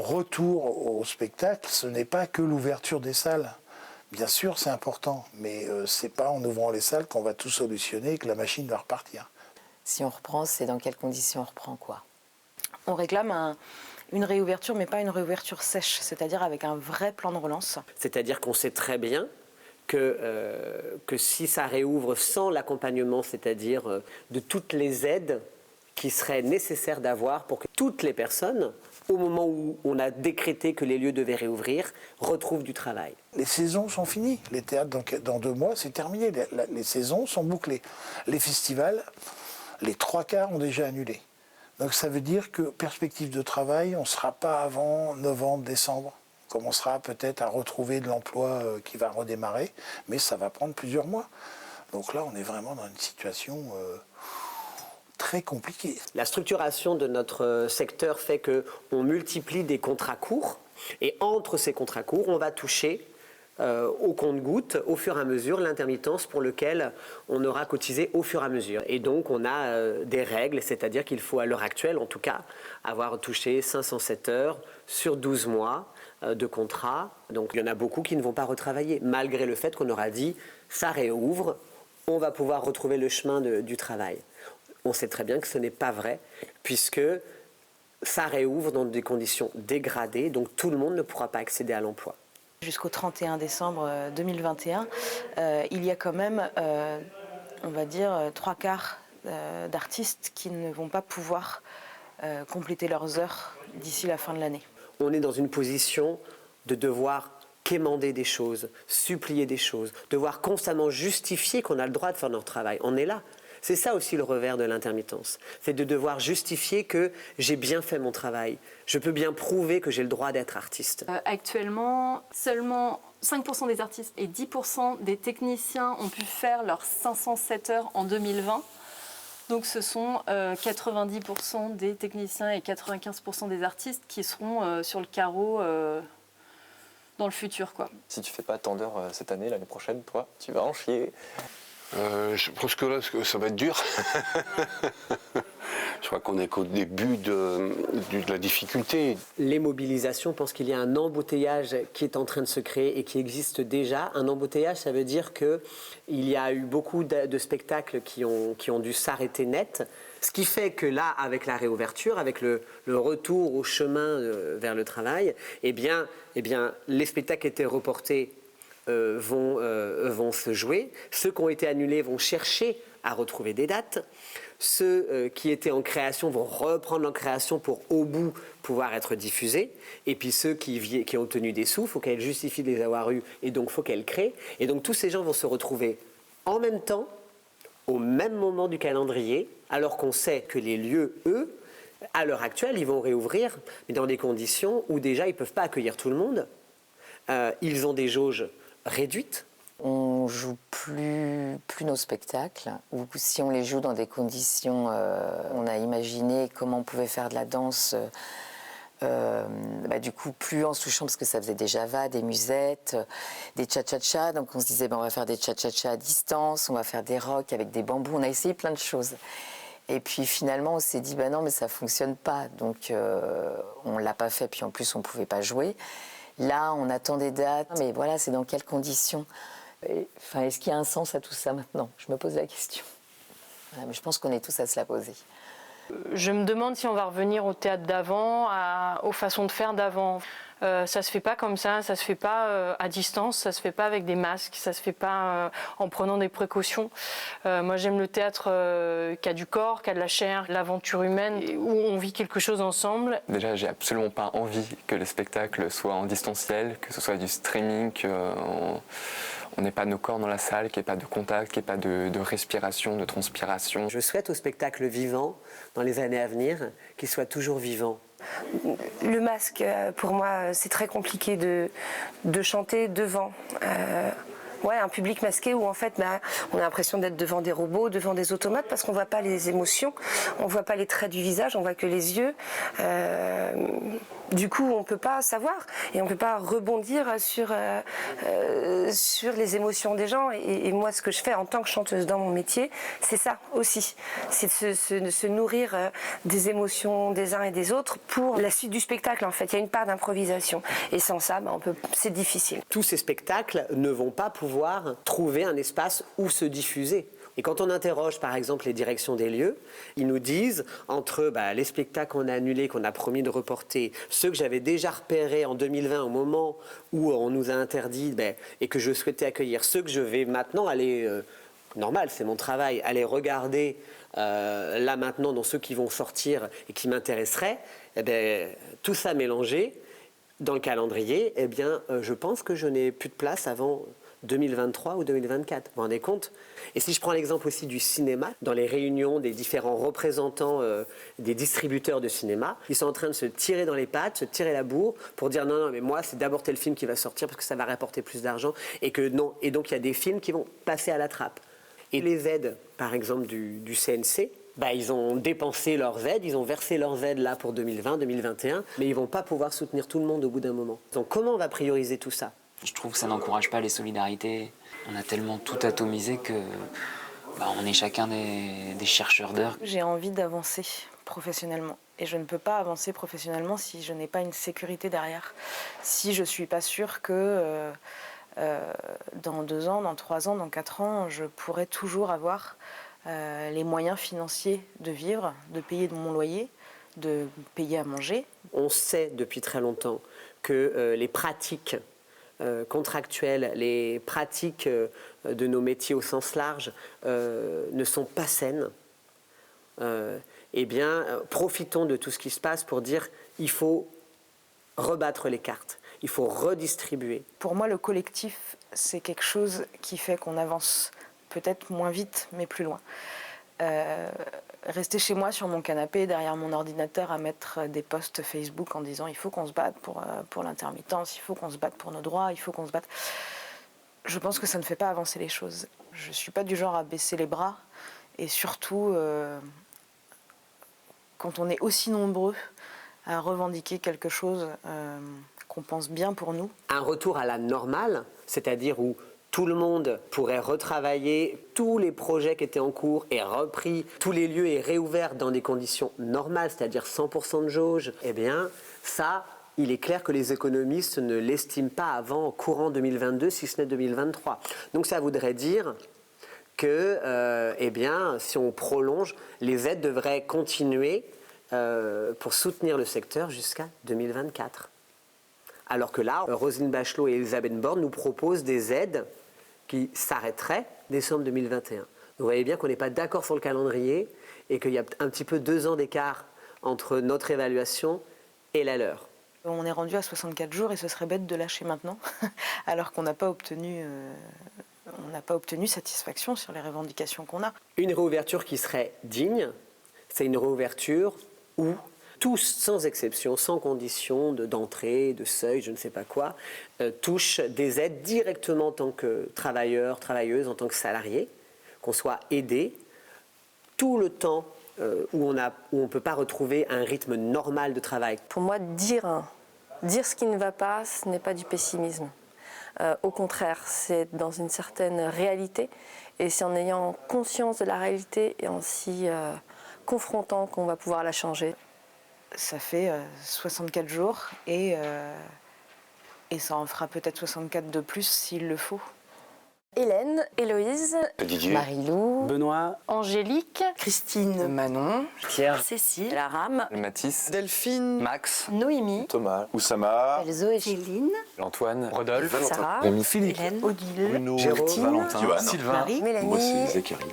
retour au spectacle, ce n'est pas que l'ouverture des salles. Bien sûr, c'est important, mais ce n'est pas en ouvrant les salles qu'on va tout solutionner et que la machine va repartir. Si on reprend, c'est dans quelles conditions on reprend quoi? On réclame une réouverture, mais pas une réouverture sèche, c'est-à-dire avec un vrai plan de relance. C'est-à-dire qu'on sait très bien que si ça réouvre sans l'accompagnement, c'est-à-dire de toutes les aides qui seraient nécessaires d'avoir pour que toutes les personnes, au moment où on a décrété que les lieux devaient réouvrir, retrouvent du travail. Les saisons sont finies. Les théâtres, dans 2 mois, c'est terminé. Les saisons sont bouclées. Les festivals, les 3/4 ont déjà annulé. Donc ça veut dire que, perspective de travail, on ne sera pas avant novembre, décembre. On commencera peut-être à retrouver de l'emploi qui va redémarrer, mais ça va prendre plusieurs mois. Donc là, on est vraiment dans une situation très compliquée. La structuration de notre secteur fait qu'on multiplie des contrats courts, et entre ces contrats courts, on va toucher au compte-gouttes, au fur et à mesure, l'intermittence pour lequel on aura cotisé au fur et à mesure. Et donc, on a des règles, c'est-à-dire qu'il faut, à l'heure actuelle, en tout cas, avoir touché 507 heures sur 12 mois de contrat. Donc, il y en a beaucoup qui ne vont pas retravailler, malgré le fait qu'on aura dit « ça réouvre, on va pouvoir retrouver le chemin du travail ». On sait très bien que ce n'est pas vrai, puisque ça réouvre dans des conditions dégradées, donc tout le monde ne pourra pas accéder à l'emploi. Jusqu'au 31 décembre 2021, il y a quand même, on va dire, 3/4 d'artistes qui ne vont pas pouvoir compléter leurs heures d'ici la fin de l'année. On est dans une position de devoir quémander des choses, supplier des choses, devoir constamment justifier qu'on a le droit de faire notre travail. On est là. C'est ça aussi le revers de l'intermittence. C'est de devoir justifier que j'ai bien fait mon travail. Je peux bien prouver que j'ai le droit d'être artiste. Actuellement, seulement 5% des artistes et 10% des techniciens ont pu faire leurs 507 heures en 2020. Donc ce sont 90% des techniciens et 95% des artistes qui seront sur le carreau dans le futur, quoi. Si tu fais pas tant d'heures cette année, l'année prochaine, toi, tu vas en chier. Je pense que là, ça va être dur. Je crois qu'on est qu'au début de la difficulté. Les mobilisations pensent qu'il y a un embouteillage qui est en train de se créer et qui existe déjà. Un embouteillage, ça veut dire qu'il y a eu beaucoup de spectacles qui ont dû s'arrêter net. Ce qui fait que là, avec la réouverture, avec le retour au chemin vers le travail, eh bien, les spectacles qui étaient reportés vont se jouer. Ceux qui ont été annulés vont chercher à retrouver des dates. Ceux qui étaient en création vont reprendre en création pour, au bout, pouvoir être diffusés. Et puis ceux qui ont obtenu des sous, il faut qu'elles justifient de les avoir eus et donc il faut qu'elles créent. Et donc tous ces gens vont se retrouver en même temps, au même moment du calendrier, alors qu'on sait que les lieux, eux, à l'heure actuelle, ils vont réouvrir, mais dans des conditions où déjà ils ne peuvent pas accueillir tout le monde. Ils ont des jauges réduites. On joue plus nos spectacles, ou si on les joue dans des conditions, on a imaginé comment on pouvait faire de la danse, du coup plus en se touchant, parce que ça faisait des javas, des musettes, des cha-cha-cha, donc on se disait on va faire des cha-cha-cha à distance, on va faire des rocks avec des bambous, on a essayé plein de choses. Et puis finalement on s'est dit non mais ça fonctionne pas, donc on l'a pas fait, puis en plus on pouvait pas jouer. Là on attend des dates, mais voilà, c'est dans quelles conditions? Enfin, est-ce qu'il y a un sens à tout ça maintenant? Je me pose la question. Voilà, mais je pense qu'on est tous à se la poser. Je me demande si on va revenir au théâtre d'avant, aux façons de faire d'avant. Ça se fait pas comme ça se fait pas à distance, ça se fait pas avec des masques, ça se fait pas en prenant des précautions. Moi j'aime le théâtre qui a du corps, qui a de la chair, l'aventure humaine, où on vit quelque chose ensemble. Déjà, j'ai absolument pas envie que le spectacle soit en distanciel, que ce soit du streaming, on n'ait pas nos corps dans la salle, qu'il n'y ait pas de contact, qu'il n'y ait pas de respiration, de transpiration. Je souhaite au spectacle vivant, dans les années à venir, qu'il soit toujours vivant. Le masque, pour moi, c'est très compliqué de chanter devant Ouais, un public masqué où en fait on a l'impression d'être devant des robots, devant des automates parce qu'on voit pas les émotions, on voit pas les traits du visage, on voit que les yeux. Du coup, on peut pas savoir et on peut pas rebondir sur les émotions des gens. Et moi, ce que je fais en tant que chanteuse dans mon métier, c'est ça aussi, c'est de se nourrir des émotions des uns et des autres pour la suite du spectacle. En fait, il y a une part d'improvisation et sans ça, c'est difficile. Tous ces spectacles ne vont pas pouvoir trouver un espace où se diffuser. Et quand on interroge par exemple les directions des lieux, ils nous disent entre les spectacles qu'on a annulés, qu'on a promis de reporter, ceux que j'avais déjà repérés en 2020 au moment où on nous a interdit et que je souhaitais accueillir, ceux que je vais maintenant aller, normal c'est mon travail, aller regarder là maintenant dans ceux qui vont sortir et qui m'intéresseraient, tout ça mélangé dans le calendrier, je pense que je n'ai plus de place avant 2023 ou 2024. Vous vous rendez compte? Et si je prends l'exemple aussi du cinéma, dans les réunions des différents représentants des distributeurs de cinéma, ils sont en train de se tirer dans les pattes, se tirer la bourre pour dire non, mais moi c'est d'abord tel film qui va sortir parce que ça va rapporter plus d'argent et que non. Et donc il y a des films qui vont passer à la trappe. Et les aides, par exemple du CNC, ils ont dépensé leurs aides, ils ont versé leurs aides là pour 2020, 2021, mais ils ne vont pas pouvoir soutenir tout le monde au bout d'un moment. Donc comment on va prioriser tout ça? Je trouve que ça n'encourage pas les solidarités. On a tellement tout atomisé que on est chacun des chercheurs d'heures. J'ai envie d'avancer professionnellement. Et je ne peux pas avancer professionnellement si je n'ai pas une sécurité derrière. Si je ne suis pas sûre que dans 2 ans, dans 3 ans, dans 4 ans, je pourrai toujours avoir les moyens financiers de vivre, de payer mon loyer, de payer à manger. On sait depuis très longtemps que les pratiques contractuelles, les pratiques de nos métiers au sens large ne sont pas saines. Profitons de tout ce qui se passe pour dire il faut rebattre les cartes, il faut redistribuer. Pour moi, le collectif, c'est quelque chose qui fait qu'on avance peut-être moins vite, mais plus loin. Rester chez moi sur mon canapé, derrière mon ordinateur, à mettre des posts Facebook en disant il faut qu'on se batte pour l'intermittence, il faut qu'on se batte pour nos droits, il faut qu'on se batte. Je pense que ça ne fait pas avancer les choses. Je ne suis pas du genre à baisser les bras et surtout quand on est aussi nombreux à revendiquer quelque chose qu'on pense bien pour nous. Un retour à la normale, c'est-à-dire où tout le monde pourrait retravailler tous les projets qui étaient en cours et repris, tous les lieux et réouverts dans des conditions normales, c'est-à-dire 100% de jauge, ça, il est clair que les économistes ne l'estiment pas avant courant 2022, si ce n'est 2023. Donc ça voudrait dire que, si on prolonge, les aides devraient continuer pour soutenir le secteur jusqu'à 2024. Alors que là, Roselyne Bachelot et Elisabeth Borne nous proposent des aides qui s'arrêteraient décembre 2021. Donc vous voyez bien qu'on n'est pas d'accord sur le calendrier et qu'il y a un petit peu 2 ans d'écart entre notre évaluation et la leur. On est rendu à 64 jours et ce serait bête de lâcher maintenant, alors qu'on n'a pas obtenu satisfaction sur les revendications qu'on a. Une réouverture qui serait digne, c'est une réouverture où tous, sans exception, sans condition d'entrée, de seuil, je ne sais pas quoi, touchent des aides directement en tant que travailleurs, travailleuses, en tant que salariés, qu'on soit aidés tout le temps où on ne peut pas retrouver un rythme normal de travail. Pour moi, dire ce qui ne va pas, ce n'est pas du pessimisme. Au contraire, c'est dans une certaine réalité et c'est en ayant conscience de la réalité et en s'y confrontant qu'on va pouvoir la changer. Ça fait 64 jours et ça en fera peut-être 64 de plus s'il le faut. Hélène, Héloïse, Didier, Marie-Lou, Benoît, Angélique, Christine, Manon, Pierre, Cécile, la rame, Mathis, Delphine, Max, Noémie, Thomas, Oussama, Elzo et Céline, Antoine, Rodolphe, Sarah, Philippe, Hélène, Odile, Bruno, Jérôme, Valentin, Sylvain, Mélanie, moi c'est Zachary.